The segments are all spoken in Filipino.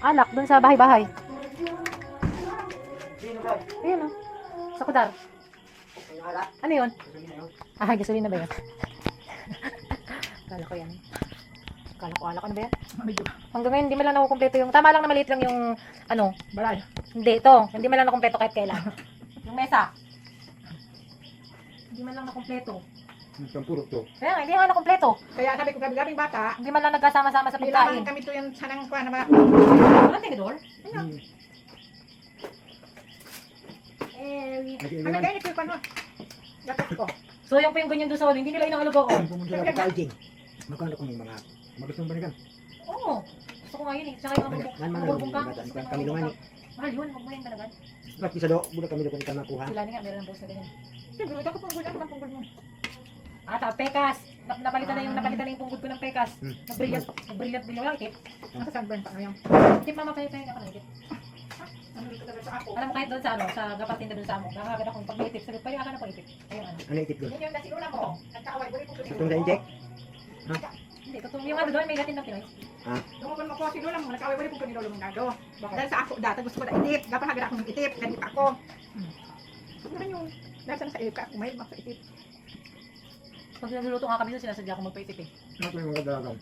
Alak, dun sa bahay-bahay. Ayan o. Sa kudar. Ano yun? Ah, gasolina ba yan? Kala ko yan. Kala ko alak. Ano ba yan? Hanggang ngayon, hindi man lang nakukumpleto yung... Tama lang na maliit lang yung... Ano? Balay. Hindi, ito. Hindi man lang nakumpleto kahit kailan. Yung mesa. Hindi man lang nakumpleto. Ang puro to. Kaya nga, hindi nga nakumpleto. Kaya sabi ko gabi-gabing bata, Hindi man lang nagkasama-sama sa kailangan pagkain. kami to yung sanang kuha na ba? Walang tinidor? Ano ganyan ko yung ano? Dapat ko. So, yung po yung ganyan doon sa walo, hindi nila inangalog ako. Pumunta na ka Jing. Magkano kung mga magustong balikan? Oo. Gusto ko nga yun eh. Tsaka yung maburbong ka. Kami lungan ni. Mahal yun, huwag mo yan talaga. Laki sa do, budak kami ko ni makuha. Sila nga, meron ng boss na ganyan. Sige, ito ko punggol. Ano man punggol mo? Pekas. Napalitan na yung punggol ko ng pekas. Nag-brilliant din yung tip. Nasa sunburn pa ngayon. Tip mama tayo tayo na tip. Ano dito talaga sa ako? Alam mo kahit doon sa ano, sa gapatinda doon sa amo. Nakakagad akong pag may tip. Sabi, payo ka na pag-itip. Ayun ano. Ano itip doon? Yun yung nasinula mo. Nagkaway, buli ko Itong sa inject? Hindi, totoo. Yung ano doon, may latin na Pinoy. Tumugon mo ko si Lola mo. Nagkaway, buli ko kanilo mo nado. Dahil sa ako dati gusto ko na itip. Dapat hagad akong itip. Ganito ako. Ano yun? Dahil sa itip ka, may sa itip. Pag nagluluto nga kami doon, sinasadya ko magpa-itip eh. Ano yung mga dalagang?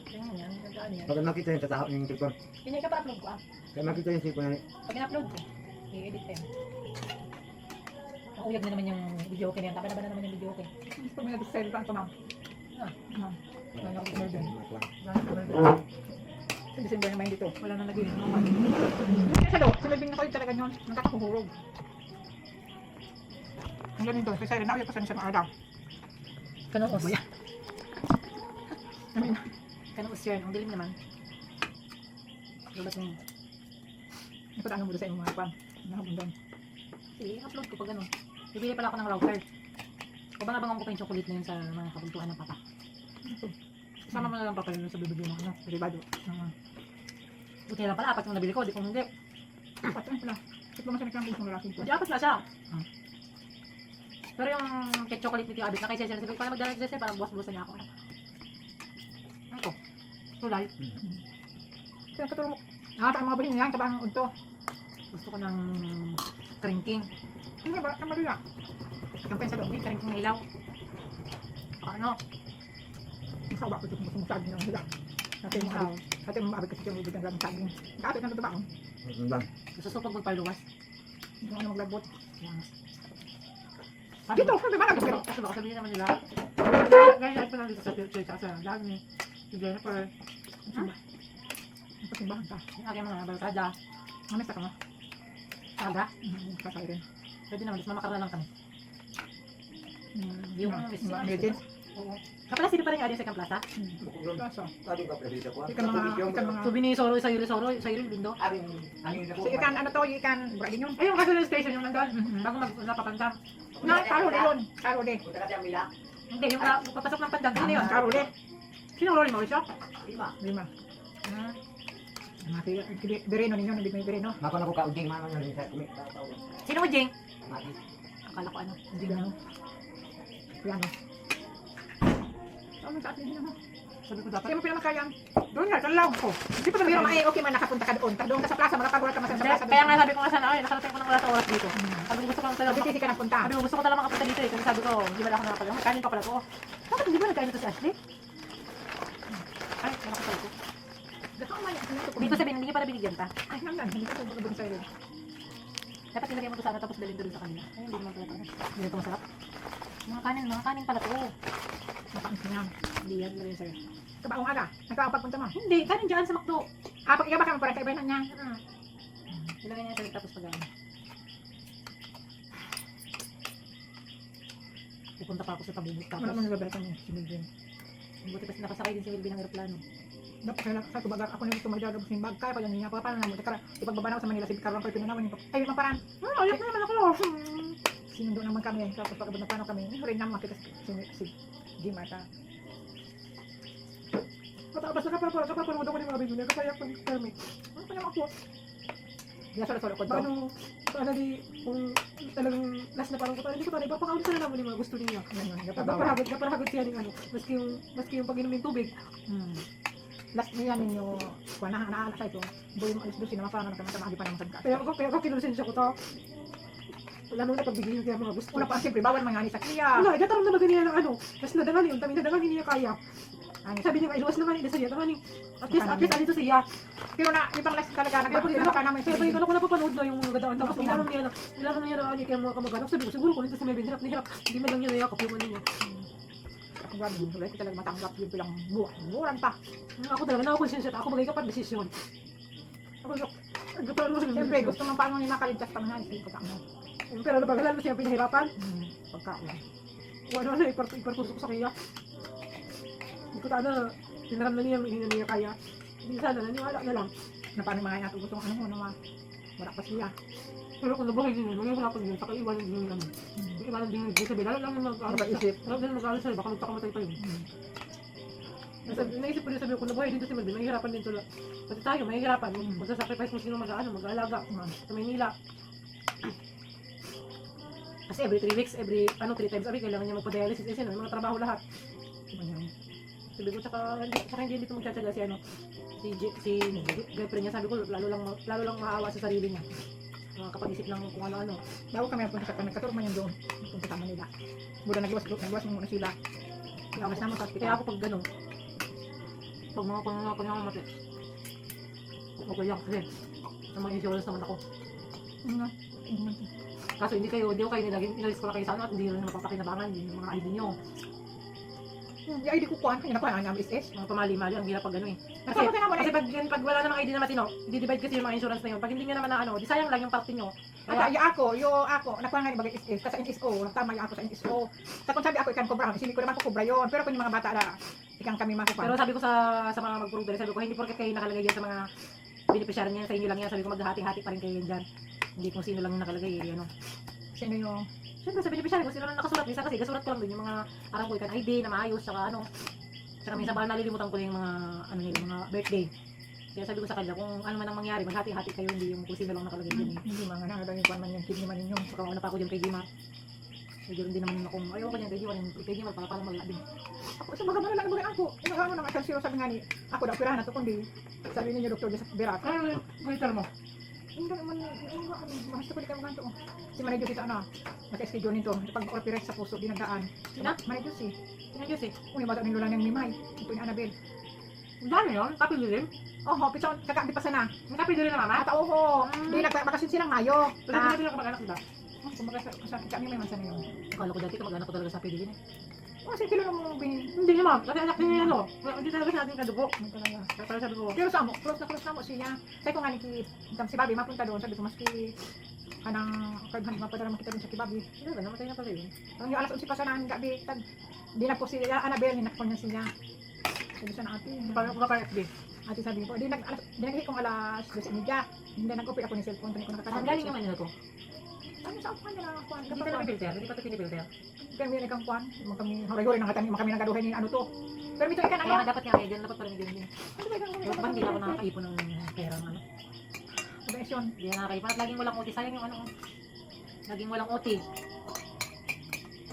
Tingnan yan, gandaan yan. Pag nakita yung tataho yung tipon. Pinay ka pa upload ko ah. Kaya makita yung tipon na Pag in-upload ko, i-edit ko. Nauyag na naman yung video okay na yan. Taba na naman yung video okay. Gusto mo na gusto sa'yo ba ito, ma'am? Ma'am. Wala akong burden. Sa December naman dito. Wala na lagi. Sa loob, sinabing na ko yung talaga yun. Nagkakahuhurog. Ang ganun doon. Kasi na-uyag pa sa mga araw. Kanuos. Amin. Kanuos yun. Ang dilim naman. Lubat mo. Ito na mo doon sa inyong mga pan. Nakabundan. Sige, upload ko pag ano. Bibili pala ako ng router. O ba nabangan ko pa yung chocolate na yun sa mga kabuntuhan ng papa. Kasama mo na lang papalala sa bibigyan mo. Ano? Ribado. Buti na lang pala, apat yung nabili ko. Di kung hindi. Apat yan pala. Ito mo siya nagkakaroon ng lalaki ko. Di apat na siya. Pero yung cake chocolate ni Tio Abit na kay Cecil, sabi ko pala magdala kay Cecil, parang buwas-buwasan niya ako. Ano to? Tulay. Kaya patulong mo. Ang mga bilhin niyan, kabang unto. Gusto ko ng cranking. Ano ba? Kamali na. Yung pensa doon, yung cranking na ilaw. Ano? Ang sawa ko ito kung gusto mong saging ng hila. Natin mo maabit kasi yung ibig ng lamang saging. Nakapit na ito ba? Ano bang? Gusto ko pag magpaluwas. Yung ano maglabot. Sabi Dito, ko, sabi ba na? kasi baka sabihin naman nila. Gaya pa lang dito sa church kasi lagi ni si Jennifer. Ang pasimbahan ka. Yung aking mga barkada. Mamit ka mo. Saga. Kasay rin. Pwede naman, mamakara lang kami. Yung Medyo. Oo. Kapala sino pa rin yung audience sa Camp Plaza? Kaso. Tadi ka pwede ko. Ikan mga... Sabi ni Soro, sa Yuri, Lindo. So ikan, ano to? Ikan, bradin yun. Ay, yung gasoline station yung nandun. Bago napapanda. Na, karole yun. Karole. Hindi, yung papasok ng pandang. Ano yun? Karole. Sino Rolly Mauricio? Lima. Bireno ninyo, nabig may bireno. Mako na ko ka ujing mama na sa kumi. Sino mo, Jing? Mati. Akala ko ano. Hindi na. Piano. Ano sa atin naman? Sabi ko dapat. Hindi mo pinamakayang. Doon nga, kalaw ko. Hindi pa tumira ay okay man nakapunta ka doon. Doon ka sa plaza, makapagulat ka man sa plaza. Kaya nga sabi ko nga sana, ay, nakarating ko ng wala sa oras dito. Sabi ko gusto ko lang talaga. Sabi ka nagpunta. Sabi ko gusto ko talaga makapunta dito eh. Kasi sabi ko, hindi wala ako nakapagawa. Kanin pa pala ko. Bakit hindi ba nagkain ito si Ashley? Ay, nakapagpala ko. Dito sabihin, hindi niya pala binigyan pa. Ay, nandan, hindi ka ito doon sa'yo. Dapat nilagyan mo ito sana tapos dalhin ko dun sa kanila. Ay, hindi naman pala ito. Hindi ito masarap. Mga kanin pala to. Napakit niya. Hindi yan, nilagyan sa'yo. Kabaong aga, nagkakapagpunta mo. Hindi, kanin dyan sa McDo. Pag ikaw ba kami parang kaibahan niya? Nilagyan niya sa'yo tapos pag pupunta pa ako sa tabubot tapos. Wala mo nagabalitan mo, si Milvin. Buti kasi nakasakay din si Wilby ng aeroplano. Dapat kaya sa tubagar ako na gusto magdadabos ng bag kaya pa yan niya. Paano na mo? Ipagbaba na ako sa Manila, si Carlos ko pinanawan niyo. Ay, maparaan. Ayok na naman ako. Sinundo naman kami. Tapos pagkabot na paano kami. Rin naman makita si Jim ata. Basta kapapanood ako ng mga video niya, kapaya pang permit. Ano pa naman ako? Diya solo-solo ko to. Paano di, kung talagang last na parang hindi ko tayo, ipapakauli sa naman yung mga gusto niya. Ganun, napabawal. Naparahagod siya ng ano, maski yung pag-inom ng tubig. last niya ninyo, kung naala sa ito, buhay mo alis doon, sinamasa na nagkamatama, di pa naman sa Kaya ako kinonsensya ko to. Wala nung napagbigay kaya mga gusto. una pa, siyempre, bawal mangani sa kiya. Wala, dataram na maganda ng ano. Mas nadangan yun, kami nadangan niya kaya. Ano, Sabi niya, iluwas naman niya sa iya. Tangan at least alito siya. pero na, ibang last talaga, Kaya pag nagpapalala ka namin. kaya pag ikaw ko napapanood na yung mga gadaan. Tapos nilaram niya na ano kaya mga kamag-anak. Sabi ko, siguro kung ito si Melvin, hirap na hirap. Hindi man lang niya nayakap yung ano niya. Ako ba, wala ko talaga matanggap yung bilang buwan pa. Ako talaga, nakakonsensya. Ako magay kapag desisyon. Ako, nagpapanood ko Siyempre, gusto ng paano ni makaligtas pa mga hindi ko tamo. pero napagalan mo siya pinahirapan. Pagkaon. O ano na, ipartusok sa kaya. Hindi ko tayo na, tinaram na niya, hindi na niya kaya. Hindi sana, naniwala na lang. Na paano mga nato gusto ano mo naman. Wala pa siya. Pero kung nabuhay din yun, mangyayarapan din yun, saka iwanan din yun ano. Iwanan din yun, sabi, lalo lang mag-aaral Mag-isip. Lalo lang mag-aaral sa'yo, baka magpakamatay pa yun. Naisip ko din sabi ko, kung nabuhay dito si Melvin, mahihirapan din sila. Pati tayo, mahihirapan. Magsasacrifice mo sino mag-aalaga sa Maynila. Kasi every 3 weeks, 3 times a week, kailangan niya magpa-dialysis. Kasi may mga trabaho lahat. Sabi ko, tsaka hindi dito magtsatsaga si girlfriend niya. Sabi ko, lalo lang maawa sa sarili niya. Kapag-isip ng kung ano-ano. Bago kami punta sa nagkaturma yan doon. Punta sa Manila. Buda nagluwas muna sila. Mas naman sa hospital. Kaya ako pag gano'n, pag mga pangangamatay, okay lang kasi sa mga insurance naman ako. Kaso hindi ko kayo nilagin, inalis ko lang kayo sa ano at hindi rin napapakinabangan yung mga ID nyo. Yung ID ko kuhan, kanya na kuhan ang SS. Mga pamali-mali, ang hirap pag ano eh. Kasi Kasi pag wala namang ID na matino, di-divide kasi yung mga insurance na yun. Pag hindi nyo naman na ano, di sayang lang yung parte nyo. Kaya yung ako, nakuha nga ni bagay SS, kasi sa NSO, tama yung ako sa NSO. Sa kung sabi ako, ikan kubra, hindi ko naman ko kubra yun. Pero kung yung mga bata na, ikan kami makupan. Pero sabi ko sa mga mag-progress, sabi ko, hindi porket kayo nakalagay yan sa mga beneficiary niyan, sa inyo lang yan. Sabi ko, maghahati-hati pa rin kayo yan dyan. Hindi kung sino lang yung nakalagay eh, ano. Sino yung, Siyempre sa beneficiary, kung sino lang nakasulat, minsan kasi gasulat ko lang din yung mga arang ko ikan ID na maayos, saka ano. Saka minsan ba nalilimutan ko yung mga ano nila, mga birthday. Kaya sabi ko sa kanila, kung ano man ang mangyari, maghati-hati kayo, hindi yung kung sino lang nakalagay dyan eh. hindi mga nangalagang yung kuhan man yung kidney man ninyo. Saka una pa ako dyan kay Gimar. Medyo rin din naman akong, ayaw ko dyan kay Gimar, para palang maglabing. Ako, sa mga lang bagay ako, yung ano nang asal sabi nga ni, ako daw, pirahan na to, kundi, sabi ninyo, Dr. Joseph Berat. Ano, waiter mo? Hindi naman, mahasta ko di ka maganto. Si Manay Diyos ito, ano, naka-schedule nito, pag-operate sa puso, dinagdaan. Sina? Manay Diyos eh. Sinadiyos eh. Uy, bata ni Lola ng Mimay, ito ni Annabel. Ang dami yun, kapilulim. Oh, pitson, kakandi pa sana. May kapilulim na mama? Ata oho, di nagbakasin silang Mayo. Pero hindi natin mag-anak diba? Kumbaga sa kami may mansa na yun. Akala ko dati kamag-anak ko talaga sa pilulim eh. Oh, sige, kilo mo binin. Hindi naman, kasi anak niya ano. Hindi talaga siya natin kadugo. Ano talaga. Pero sabi ko, Pero sa mo, close na mo siya. Sabi ko nga ni si Bobby, mapunta doon. Sabi ko, maski kanang kaghan mapadala makita doon sa kibabi. sino ba, namatay na pala yun. Ang yung alas 11 pa sana ang gabi, di na po siya, Annabel, hinakpon niya siya. Sabi siya na ate. Parang ko pa FB. Ate sabi ko, di nag-hit kong alas 12:30. Hindi nag-upay ako ni cellphone, hindi ko Saan nakakasama. galing naman yun ako? Ano sa ako kanya na kuhan? Hindi pa naman filter, hindi pa ito pinipilter. Pero may nagkang kuhan, kami hori-hori nang kami nagaduhay ni ano to. Pero mito ikan Kaya ano? nga dapat nga ngayon, dapat parang ganyan. Ano ba yung Pero hindi ako nakakaipon ng perang ano. Obesyon. Hindi na nakakaipon at laging walang OT. Sayang yung ano. Laging walang OT.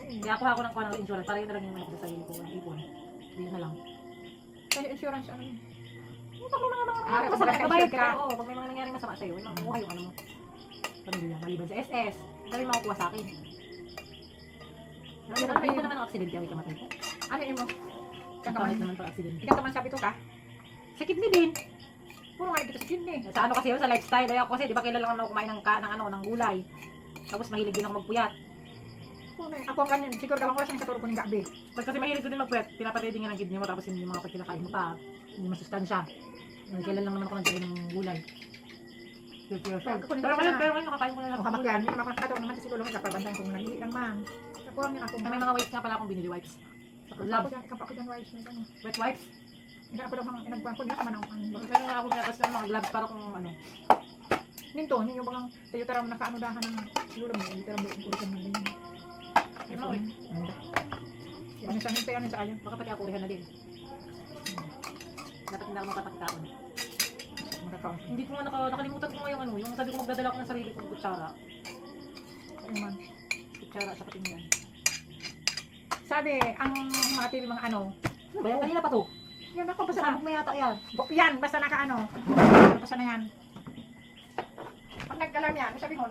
Kaya kuha ako ng kuha ng insurance para yun na lang yung ano ko sa sarili ko. Ipon. Hindi na lang. Kaya insurance ano? Pag may mga Ah, masama, pag kabayad ka. ka. Oo, pag may mga nangyari masama sa'yo, makukuha yung ano mo. Pamilya, maliban sa SS. Dahil makukuha sa akin. Hindi ko naman ang aksidente ang ikamatay ko. Ano yun mo? Kakamit naman pag aksidente. Ikaw naman sabi to ka? Sa kidney din. Puro nga dito sa kidney. Sa ano kasi yun, sa lifestyle. Ayaw ko kasi, di ba kailan lang ako kumain ng gulay. Tapos mahilig din ako magpuyat. Ako ang ganyan, siguro dalawang oras ang katulog ko ng gabi. Pag kasi mahilig ko din magpuyat, pinapatay din nga ng kidney mo tapos hindi mga pagkinakain mo pa. Hindi masustansya. Kailan lang naman ako nagkain ng gulay. Pero ngayon nakakain ko na lang. Ako kamakyan, hindi naman ako nakatulog naman si Lolo nga kapabantan kong nag lang man. Nakuha niya ako. May mga wipes nga pala akong binili wipes. Ako Love. dyan, ikaw pa ako dyan, wives. Wet wipes. Hindi ako daw mga inagpuan ko, hindi naman ako. Meron nga ako tapos ng mga gloves para kung ano. Ninto, ninyo bang tayo taram nakaanodahan ng siguro mo, hindi taram buong urusan ng ganyan. Ano eh. Ano sa hintay, ano sa ayan. Baka pati ako rehan na din. Dapat hindi ako makapagkaon. Makakaon. Hindi ko nga nakalimutan ko nga yung ano, yung sabi ko magdadala ko ng sarili kong kutsara. Ayun man. Kutsara sa patinggan. Sabi, ang mga TV mga ano, Ano ba yan? Kanina pa to. Yan ako, basta Sabog mo yata yan. yan, basta naka ano. Basta na yan. Pag nag-alarm yan, sabi mo,